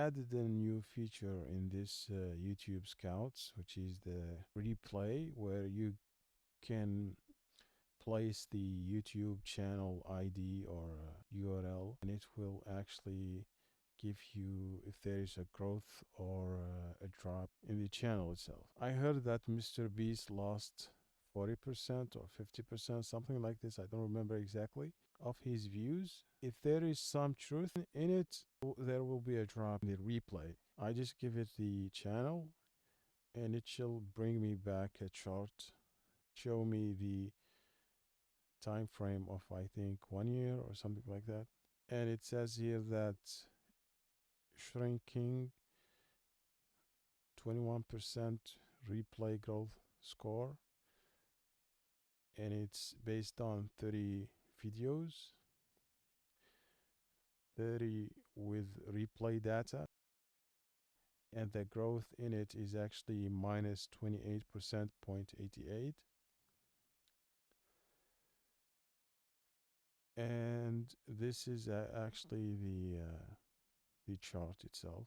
added a new feature in this YouTube Scouts, which is the replay, where you can place the YouTube channel ID or URL, and it will actually give you if there is a growth or a drop in the channel itself. I heard that MrBeast lost 40% or 50%, something like this. I don't remember exactly, of his views. If there is some truth in it, there will be a drop in the replay. I just give it the channel and it shall bring me back a chart, show me the time frame of I think 1 year or something like that. And it says here that shrinking 21% replay growth score, and it's based on 30 videos, 30 with replay data, and the growth in it is actually minus 28%, 0.88. And this is actually the chart itself.